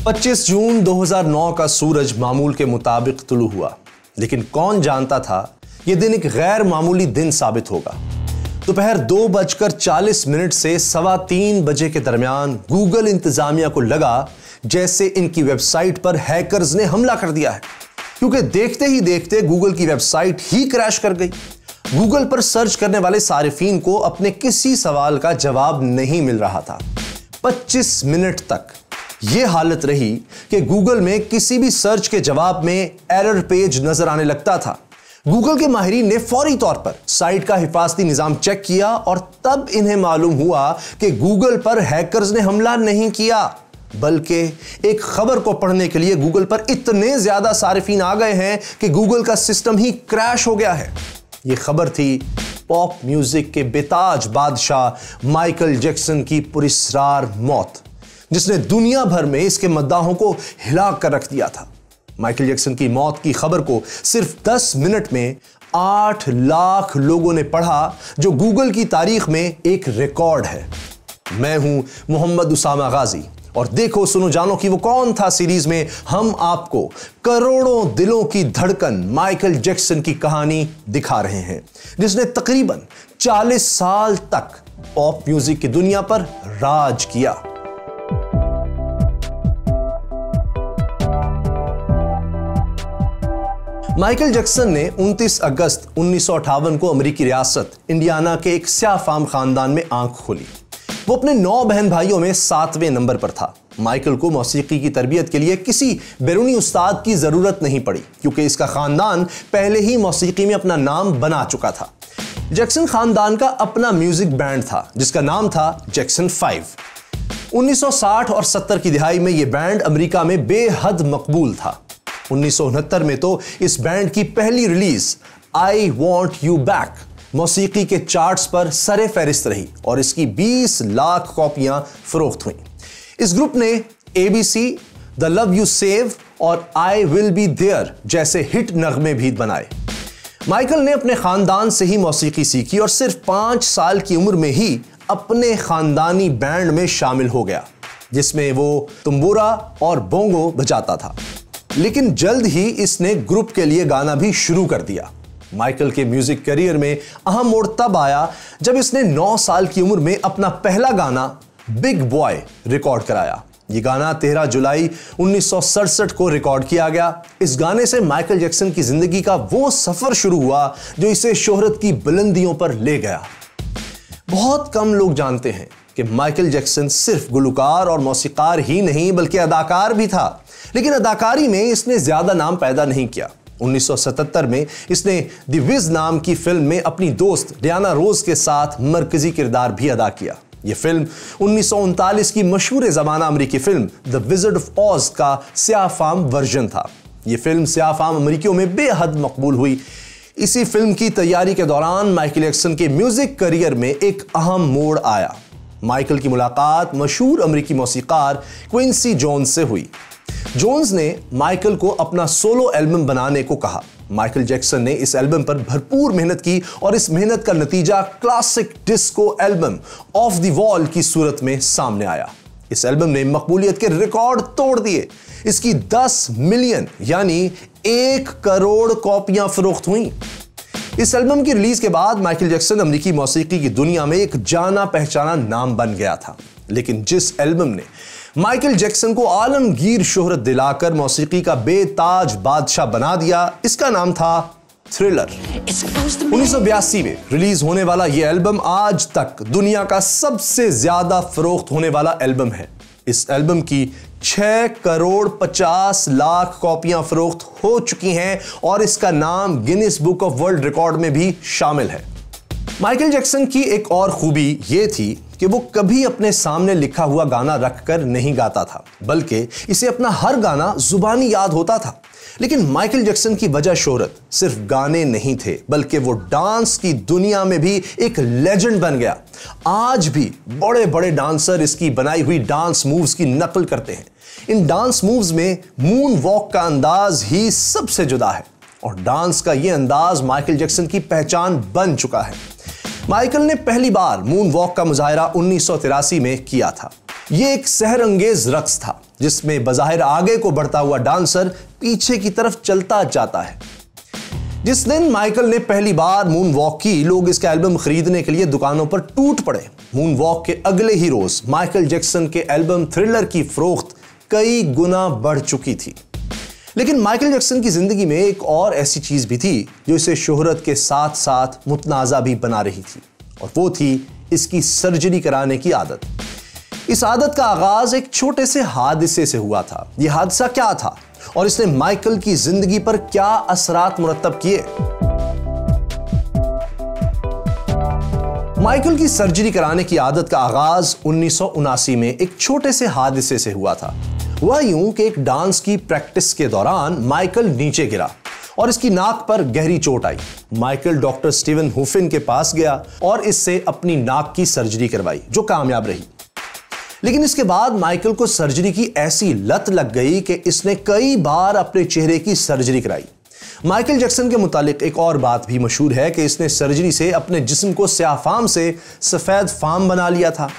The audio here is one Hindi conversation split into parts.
25 जून 2009 का सूरज मामूल के मुताबिक तुलू हुआ, लेकिन कौन जानता था यह दिन एक गैर मामूली दिन साबित होगा। दोपहर 2:40 से 2:15 बजे के दरमियान गूगल इंतजामिया को लगा जैसे इनकी वेबसाइट पर हैकर्स ने हमला कर दिया है, क्योंकि देखते ही देखते गूगल की वेबसाइट ही क्रैश कर गई। गूगल पर सर्च करने वाले सारिफीन को अपने किसी सवाल का जवाब नहीं मिल रहा था। 25 मिनट तक यह हालत रही कि गूगल में किसी भी सर्च के जवाब में एरर पेज नजर आने लगता था। गूगल के माहिरीन ने फौरी तौर पर साइट का हिफाजती निजाम चेक किया और तब इन्हें मालूम हुआ कि गूगल पर हैकर्स ने हमला नहीं किया, बल्कि एक खबर को पढ़ने के लिए गूगल पर इतने ज्यादा सारिफीन आ गए हैं कि गूगल का सिस्टम ही क्रैश हो गया है। यह खबर थी पॉप म्यूजिक के बेताज बादशाह माइकल जैक्सन की पुरस्कार मौत, जिसने दुनिया भर में इसके मद्दाहों को हिला कर रख दिया था। माइकल जैक्सन की मौत की खबर को सिर्फ 10 मिनट में 8 लाख लोगों ने पढ़ा, जो गूगल की तारीख में एक रिकॉर्ड है। मैं हूं मोहम्मद उसामा गाजी और देखो सुनो जानो कि वो कौन था सीरीज में हम आपको करोड़ों दिलों की धड़कन माइकल जैक्सन की कहानी दिखा रहे हैं, जिसने तकरीबन 40 साल तक पॉप म्यूजिक की दुनिया पर राज किया। माइकल जैक्सन ने 29 अगस्त 1958 को अमेरिकी रियासत इंडियाना के एक स्याह फार्म खानदान में आंख खोली। वो अपने 9 बहन भाइयों में 7वें नंबर पर था। माइकल को मौसीकी की तरबियत के लिए किसी बैरूनी उस्ताद की जरूरत नहीं पड़ी, क्योंकि इसका खानदान पहले ही मौसीकी में अपना नाम बना चुका था। जैक्सन खानदान का अपना म्यूजिक बैंड था जिसका नाम था जैक्सन 5। 1960 और 70 की दिहाई में यह बैंड अमेरिका में बेहद मकबूल था। 1969 में तो इस बैंड की पहली release I want you back मौसीकी के चार्ट्स पर सरे फहरिस्त रही और इसकी 20 लाख कॉपियां फरोख्त हुई। इस ग्रुप ने ABC, the love you save और आई विल बी देयर जैसे हिट नगमे भी बनाए। माइकल ने अपने खानदान से ही मौसीकी सीखी और सिर्फ 5 साल की उम्र में ही अपने खानदानी बैंड में शामिल हो गया, जिसमें वो तुम्बुरा और बोंगो बजाता था। लेकिन जल्द ही इसने ग्रुप के लिए गाना भी शुरू कर दिया। माइकल के म्यूजिक करियर में अहम मोड़ तब आया जब इसने 9 साल की उम्र में अपना पहला गाना बिग बॉय रिकॉर्ड कराया। यह गाना 13 जुलाई 1967 को रिकॉर्ड किया गया। इस गाने से माइकल जैक्सन की जिंदगी का वो सफर शुरू हुआ जो इसे शोहरत की बुलंदियों पर ले गया। बहुत कम लोग जानते हैं कि माइकल जैक्सन सिर्फ गुलकार और मौसीकार ही नहीं बल्कि अदाकार भी था, लेकिन अदाकारी में इसने ज्यादा नाम पैदा नहीं किया। 1977 में इसने द विज नाम की फिल्म में अपनी दोस्त डियाना रोज के साथ मरकजी किरदार भी अदा किया। यह फिल्म 1939 की मशहूर ज़माना अमेरिकी फिल्म द विज़र्ड ऑफ ऑज का स्याह फार्म वर्जन था। यह फिल्म स्याह फार्म अमेरिकियों में बेहद मकबूल हुई। इसी फिल्म की तैयारी के दौरान माइकल जैक्सन के म्यूजिक करियर में एक अहम मोड़ आया। माइकल की मुलाकात मशहूर अमेरिकी मौसीकार क्विंसी जोन्स से हुई। जोन्स ने माइकल को अपना सोलो एल्बम बनाने को कहा। माइकल जैक्सन ने इस एल्बम पर भरपूर मेहनत की और इस मेहनत का नतीजा classic disco album of the wall की सूरत में सामने आया। इस एल्बम ने मकबूलियत के रिकॉर्ड तोड़ दिए। इसकी 10 मिलियन यानी 1 करोड़ कॉपियां फरोख्त हुई। इस एल्बम की रिलीज के बाद माइकल जैक्सन अमेरिकी मौसीकी की दुनिया में एक जाना पहचाना नाम बन गया था। लेकिन जिस एल्बम ने माइकल जैक्सन को आलमगीर शोहरत दिलाकर मौसीकी का बेताज बादशाह बना दिया, इसका नाम था थ्रिलर। 1982 में रिलीज होने वाला यह एल्बम आज तक दुनिया का सबसे ज्यादा फरोख्त होने वाला एल्बम है। इस एल्बम की 6 करोड़ 50 लाख कॉपियां फरोख्त हो चुकी हैं और इसका नाम Guinness book of world record में भी शामिल है। माइकल जैक्सन की एक और खूबी यह थी कि वो कभी अपने सामने लिखा हुआ गाना रखकर नहीं गाता था, बल्कि इसे अपना हर गाना जुबानी याद होता था। लेकिन माइकल जैक्सन की वजह शोहरत सिर्फ गाने नहीं थे, बल्कि वो डांस की दुनिया में भी एक लेजेंड बन गया। आज भी बड़े बड़े डांसर इसकी बनाई हुई डांस मूव्स की नकल करते हैं। इन डांस मूव्स में मून वॉक का अंदाज ही सबसे जुदा है और डांस का यह अंदाज माइकल जैक्सन की पहचान बन चुका है। माइकल ने पहली बार मून वॉक का मुजाहिरा 1983 में किया था। ये एक सहरंगेज रक्स था जिसमें बज़ाहिर आगे को बढ़ता हुआ डांसर पीछे की तरफ चलता जाता है। जिस दिन माइकल ने पहली बार मून वॉक की, लोग इसका एल्बम खरीदने के लिए दुकानों पर टूट पड़े। मून वॉक के अगले ही रोज माइकल जैक्सन के एल्बम थ्रिलर की फरोख्त कई गुना बढ़ चुकी थी। लेकिन माइकल जैक्सन की जिंदगी में एक और ऐसी चीज भी थी जो इसे शोहरत के साथ साथ मुतनाज़ा भी बना रही थी, और वो थी इसकी सर्जरी कराने की आदत। इस आदत का आगाज एक छोटे से हादसे से हुआ था। यह हादसा क्या था और इसने माइकल की जिंदगी पर क्या असरात मुरत्तब किए? माइकल की सर्जरी कराने की आदत का आगाज 1979 में एक छोटे से हादसे से हुआ था। वह यूं कि एक डांस की प्रैक्टिस के दौरान माइकल नीचे गिरा और इसकी नाक पर गहरी चोट आई। माइकल डॉक्टर स्टीवन हुफिन के पास गया और इससे अपनी नाक की सर्जरी करवाई, जो कामयाब रही। लेकिन इसके बाद माइकल को सर्जरी की ऐसी लत लग गई कि इसने कई बार अपने चेहरे की सर्जरी कराई। माइकल जैक्सन के मुतालिक एक और बात भी मशहूर है कि इसने सर्जरी से अपने जिस्म को स्याह फाम से सफेद फाम बना लिया था।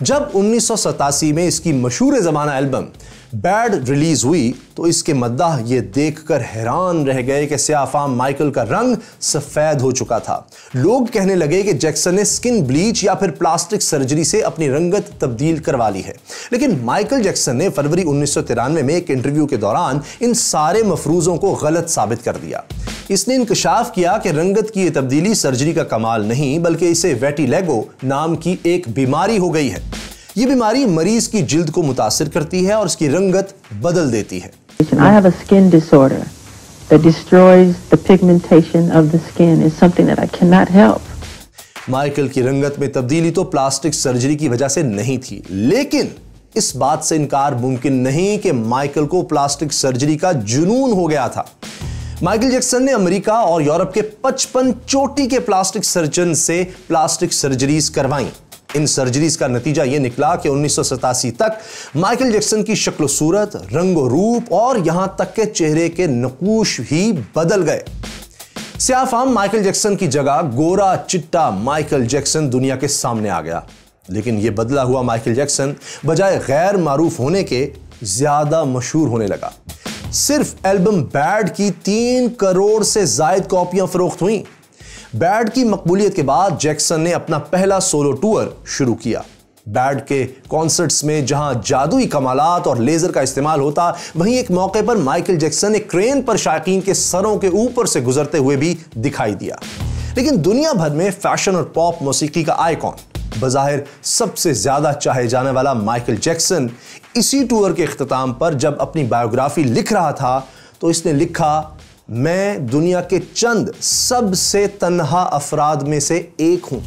जब 1987 में इसकी मशहूर ज़माना एल्बम बैड रिलीज हुई तो इसके मद्दाह ये देखकर हैरान रह गए कि स्याह फाम माइकल का रंग सफेद हो चुका था। लोग कहने लगे कि जैक्सन ने स्किन ब्लीच या फिर प्लास्टिक सर्जरी से अपनी रंगत तब्दील करवा ली है। लेकिन माइकल जैक्सन ने फरवरी 1993 में एक इंटरव्यू के दौरान इन सारे मफरूजों को गलत साबित कर दिया। इसने इंकशाफ किया कि रंगत की ये तब्दीली सर्जरी का कमाल नहीं, बल्कि इसे वेटिलेगो नाम की एक बीमारी हो गई है। ये बीमारी मरीज की जिल्द को मुतासिर करती है और इसकी रंगत बदल देती है। I have a skin disorder that destroys the pigmentation of the skin. It's something that I cannot help. Michael की रंगत में तब्दीली तो प्लास्टिक सर्जरी की वजह से नहीं थी, लेकिन इस बात से इनकार मुमकिन नहीं कि माइकल को प्लास्टिक सर्जरी का जुनून हो गया था। माइकल जैक्सन ने अमेरिका और यूरोप के 55 चोटी के प्लास्टिक सर्जन से प्लास्टिक सर्जरीज करवाई। इन सर्जरीज का नतीजा यह निकला कि 1987 तक माइकल जैक्सन की शक्ल सूरत, रंगो रूप और यहां तक के चेहरे के नकूश ही बदल गए। स्याह फाम माइकल जैक्सन की जगह गोरा चिट्टा माइकल जैक्सन दुनिया के सामने आ गया। लेकिन यह बदला हुआ माइकल जैक्सन बजाय गैर मारूफ होने के ज्यादा मशहूर होने लगा। सिर्फ एल्बम बैड की 3 करोड़ से जायद कॉपियां फरोख्त हुई। बैड की मकबूलियत के बाद जैक्सन ने अपना पहला सोलो टूर शुरू किया। बैड के कॉन्सर्ट्स में जहां जादुई कमालात और लेजर का इस्तेमाल होता, वहीं एक मौके पर माइकल जैक्सन एक क्रेन पर शायकीन के सरों के ऊपर से गुजरते हुए भी दिखाई दिया। लेकिन दुनिया भर में फैशन और पॉप मौसीकी का आइकॉन, बज़ाहिर सबसे ज्यादा चाहे जाने वाला माइकल जैक्सन, इसी टूर के इख्तिताम पर जब अपनी बायोग्राफी लिख रहा था तो इसने लिखा, मैं दुनिया के चंद सबसे तन्हा अफराद में से एक हूं।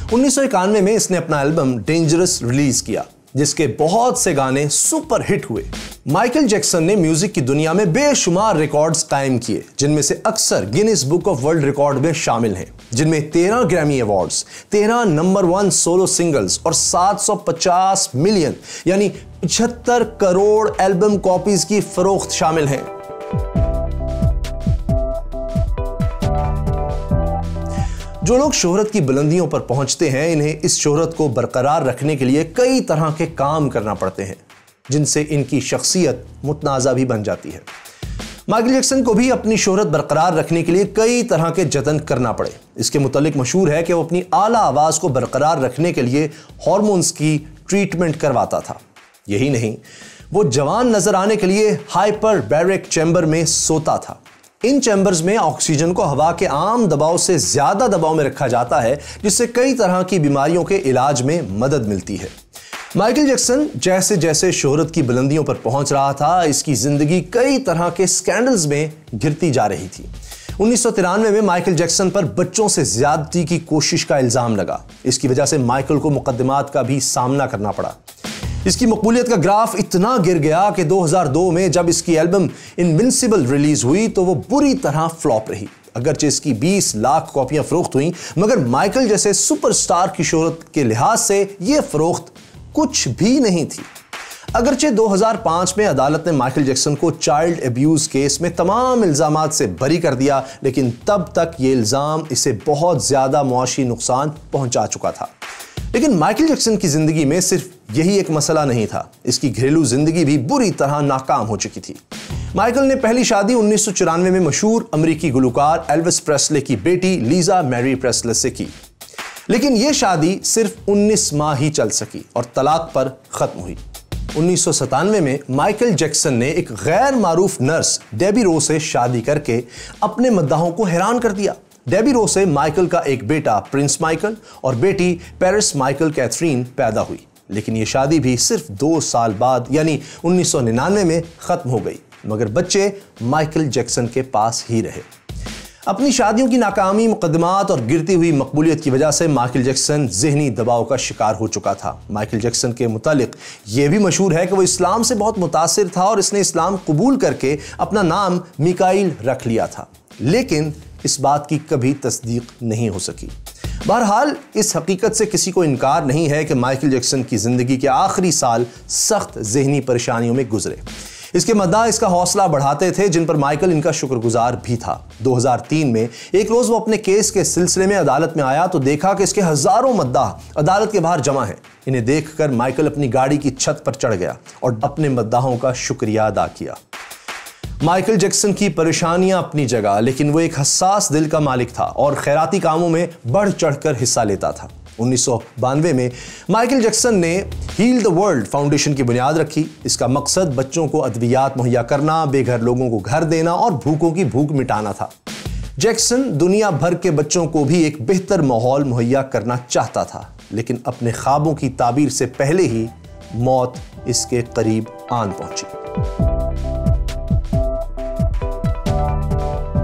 1991 में इसने अपना एल्बम डेंजरस रिलीज किया, जिसके बहुत से गाने सुपर हिट हुए। माइकल जैक्सन ने म्यूजिक की दुनिया में बेशुमार रिकॉर्ड्स कायम किए, जिनमें से अक्सर Guinness book of world record में शामिल हैं, जिनमें 13 Grammy awards, 13 number 1 solo singles और 750 मिलियन यानी 75 करोड़ एल्बम कॉपीज की फरोख्त शामिल हैं। जो लोग शोहरत की बुलंदियों पर पहुंचते हैं, इन्हें इस शोहरत को बरकरार रखने के लिए कई तरह के काम करना पड़ते हैं, जिनसे इनकी शख्सियत मुतनाज़ा भी बन जाती है। माइकल जैक्सन को भी अपनी शोहरत बरकरार रखने के लिए कई तरह के जतन करना पड़े। इसके मुतालिक मशहूर है कि वो अपनी आला आवाज़ को बरकरार रखने के लिए हार्मोन्स की ट्रीटमेंट करवाता था। यही नहीं, वो जवान नजर आने के लिए हाइपर बैरिक चैम्बर में सोता था। इन चैम्बर्स में ऑक्सीजन को हवा के आम दबाव से ज्यादा दबाव में रखा जाता है, जिससे कई तरह की बीमारियों के इलाज में मदद मिलती है। माइकल जैक्सन जैसे जैसे शोहरत की बुलंदियों पर पहुंच रहा था, इसकी जिंदगी कई तरह के स्कैंडल्स में घिरती जा रही थी। 1993 में माइकल जैक्सन पर बच्चों से ज्यादती की कोशिश का इल्जाम लगा। इसकी वजह से माइकल को मुकदमात का भी सामना करना पड़ा। इसकी मकबूलियत का ग्राफ इतना गिर गया कि 2002 में जब इसकी एल्बम इनविंसिबल रिलीज हुई तो वो बुरी तरह फ्लॉप रही। अगरचे इसकी 20 लाख कॉपियां फरोख्त हुई, मगर माइकल जैसे सुपरस्टार की शोहरत के लिहाज से यह फरोख्त कुछ भी नहीं थी। अगरचे 2005 में अदालत ने माइकल जैक्सन को चाइल्ड एब्यूज केस में तमाम इल्जामात से बरी कर दिया, लेकिन तब तक ये इल्जाम इसे बहुत ज्यादा मुआशी नुकसान पहुंचा चुका था। लेकिन माइकल जैक्सन की जिंदगी में सिर्फ यही एक मसला नहीं था, इसकी घरेलू जिंदगी भी बुरी तरह नाकाम हो चुकी थी। माइकल ने पहली शादी 1994 में मशहूर अमेरिकी गुलकार एल्विस प्रेस्ले की बेटी लीजा मैरी प्रेस्ले से की, लेकिन यह शादी सिर्फ 19 माह ही चल सकी और तलाक पर खत्म हुई। 1997 में माइकल जैक्सन ने एक गैर मारूफ नर्स डेबी रो से शादी करके अपने मद्दाहों को हैरान कर दिया। डेबी रो से माइकल का एक बेटा प्रिंस माइकल और बेटी पेरिस माइकल कैथरीन पैदा हुई, लेकिन यह शादी भी सिर्फ 2 साल बाद यानी 1999 में खत्म हो गई, मगर बच्चे माइकल जैक्सन के पास ही रहे। अपनी शादियों की नाकामी, मुकदमात और गिरती हुई मकबूलियत की वजह से माइकल जैक्सन ज़हनी दबाव का शिकार हो चुका था। माइकल जैक्सन के मुतालिक यह भी मशहूर है कि वो इस्लाम से बहुत मुतासिर था और इसने इस्लाम कबूल करके अपना नाम मिकाइल रख लिया था, लेकिन इस बात की कभी तस्दीक नहीं हो सकी। बहरहाल इस हकीकत से किसी को इनकार नहीं है कि माइकल जैक्सन की ज़िंदगी के आखिरी साल सख्त ज़हनी परेशानियों में गुजरे। इसके मद्दा इसका हौसला बढ़ाते थे, जिन पर माइकल इनका शुक्रगुजार भी था। 2003 में एक रोज़ वो अपने केस के सिलसिले में अदालत में आया तो देखा कि इसके हज़ारों मद्दा अदालत के बाहर जमा हैं। इन्हें देखकर माइकल अपनी गाड़ी की छत पर चढ़ गया और अपने मद्दाहों का शुक्रिया अदा किया। माइकल जैक्सन की परेशानियां अपनी जगह, लेकिन वो एक हसास दिल का मालिक था और खैराती कामों में बढ़ चढ़कर हिस्सा लेता था। 1992 में माइकल जैक्सन ने हील द वर्ल्ड फाउंडेशन की बुनियाद रखी। इसका मकसद बच्चों को अद्वियात मुहैया करना, बेघर लोगों को घर देना और भूखों की भूख मिटाना था। जैक्सन दुनिया भर के बच्चों को भी एक बेहतर माहौल मुहैया करना चाहता था, लेकिन अपने ख्वाबों की ताबीर से पहले ही मौत इसके करीब आन पहुंची।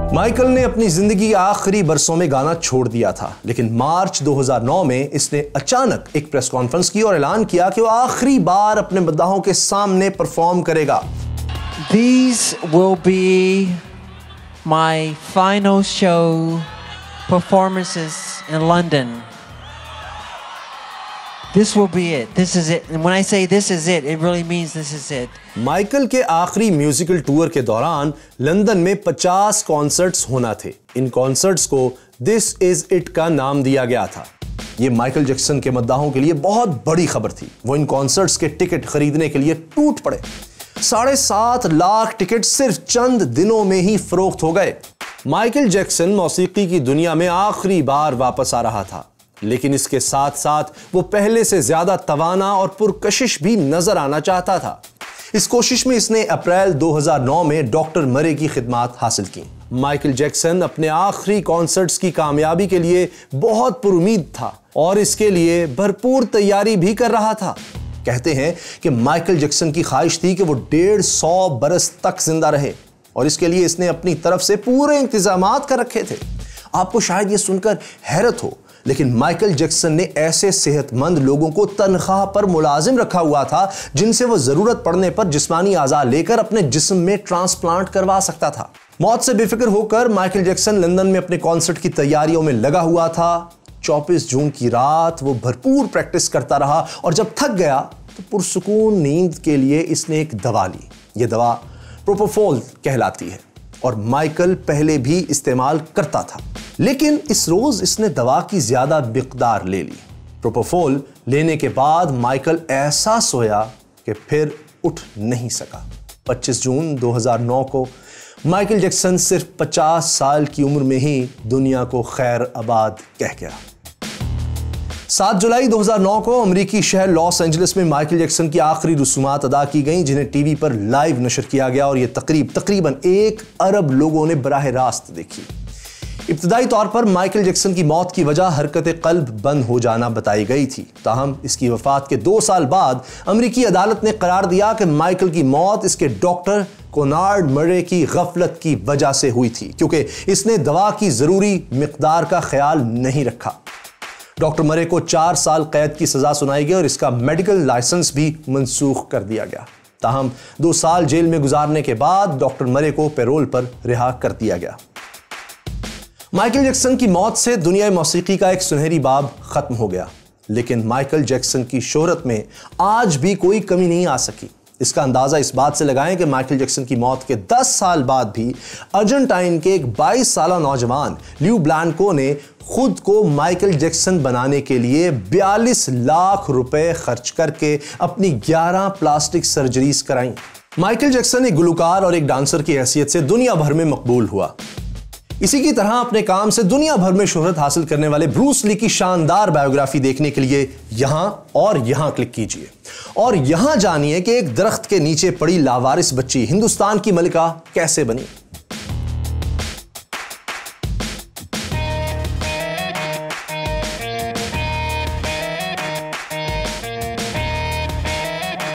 माइकल ने अपनी जिंदगी के आखिरी बरसों में गाना छोड़ दिया था, लेकिन मार्च 2009 में इसने अचानक एक प्रेस कॉन्फ्रेंस की और ऐलान किया कि वो आखिरी बार अपने मद्दाहों के सामने परफॉर्म करेगा। These will be my final show performances in London. This will be it. This is it. And when I say this is it, it really means this is it. Michael के आखिरी म्यूजिकल टूर के दौरान लंदन में 50 कॉन्सर्ट्स होना थे। इन कॉन्सर्ट्स को दिस इज इट का नाम दिया गया था। ये माइकल जैक्सन के मद्दाहों के लिए बहुत बड़ी खबर थी। वो इन कॉन्सर्ट्स के टिकट खरीदने के लिए टूट पड़े। 7.5 लाख टिकट सिर्फ चंद दिनों में ही फरोख्त हो गए। माइकल जैक्सन मौसीकी की दुनिया में आखिरी बार वापस आ रहा था, लेकिन इसके साथ साथ वो पहले से ज्यादा तवाना और पुरकशिश भी नजर आना चाहता था। इस कोशिश में इसने अप्रैल 2009 में डॉक्टर मरे की खिदमात हासिल की। माइकल जैक्सन अपने आखिरी कॉन्सर्ट्स की कामयाबी के लिए बहुत पुरुमीद था और इसके लिए भरपूर तैयारी भी कर रहा था। कहते हैं कि माइकल जैक्सन की ख्वाहिश थी कि वो 150 बरस तक जिंदा रहे और इसके लिए इसने अपनी तरफ से पूरे इंतजामात कर रखे थे। आपको शायद ये सुनकर हैरत हो, लेकिन माइकल जैक्सन ने ऐसे सेहतमंद लोगों को तनख्वाह पर मुलाजिम रखा हुआ था जिनसे वो जरूरत पड़ने पर जिस्मानी आज़ा लेकर अपने जिस्म में ट्रांसप्लांट करवा सकता था। मौत से बेफिक्र होकर माइकल जैक्सन लंदन में अपने कॉन्सर्ट की तैयारियों में लगा हुआ था। 24 जून की रात वो भरपूर प्रैक्टिस करता रहा और जब थक गया तो पुरसुकून नींद के लिए इसने एक दवा ली। यह दवा प्रोपोफोल कहलाती है और माइकल पहले भी इस्तेमाल करता था, लेकिन इस रोज इसने दवा की ज्यादा मिकदार ले ली। प्रोपोफोल लेने के बाद माइकल ऐसा सोया कि फिर उठ नहीं सका। 25 जून 2009 को माइकल जैक्सन सिर्फ 50 साल की उम्र में ही दुनिया को खैर आबाद कह गया। 7 जुलाई 2009 को अमेरिकी शहर लॉस एंजलिस में माइकल जैक्सन की आखिरी रसूमात अदा की गईं, जिन्हें टीवी पर लाइव नशर किया गया और यह तकरीबन 1 अरब लोगों ने बराह रास्त देखी। इब्तदाई तौर पर माइकल जैक्सन की मौत की वजह हरकत कल्ब बंद हो जाना बताई गई थी। ताहम इसकी वफात के 2 साल बाद अमेरिकी अदालत ने करार दिया कि माइकल की मौत इसके डॉक्टर कोनार्ड मरे की गफलत की वजह से हुई थी, क्योंकि इसने दवा की जरूरी मिकदार का ख्याल नहीं रखा। डॉक्टर मरे को 4 साल कैद की सजा सुनाई गई और इसका मेडिकल लाइसेंस भी मंसूख कर दिया गया। ताहम 2 साल जेल में गुजारने के बाद डॉक्टर मरे को पैरोल पर रिहा कर दिया गया। माइकल जैक्सन की मौत से दुनिया मौसीकी का एक सुनहरी बाब खत्म हो गया, लेकिन माइकल जैक्सन की शोहरत में आज भी कोई कमी नहीं आ सकी। इसका अंदाजा इस बात से लगाएं कि माइकल जैक्सन की मौत के 10 साल बाद भी अर्जेंटाइन के एक 22 साल नौजवान ल्यू ब्लैंको ने खुद को माइकल जैक्सन बनाने के लिए 42 लाख रुपए खर्च करके अपनी 11 प्लास्टिक सर्जरीज कराई। माइकल जैक्सन एक गुलकार और एक डांसर की हैसियत से दुनिया भर में मकबूल हुआ। इसी की तरह अपने काम से दुनिया भर में शोहरत हासिल करने वाले ब्रूस ली की शानदार बायोग्राफी देखने के लिए यहां और यहां क्लिक कीजिए और यहां जानिए कि एक दरख्त के नीचे पड़ी लावारिस बच्ची हिंदुस्तान की मलिका कैसे बनी।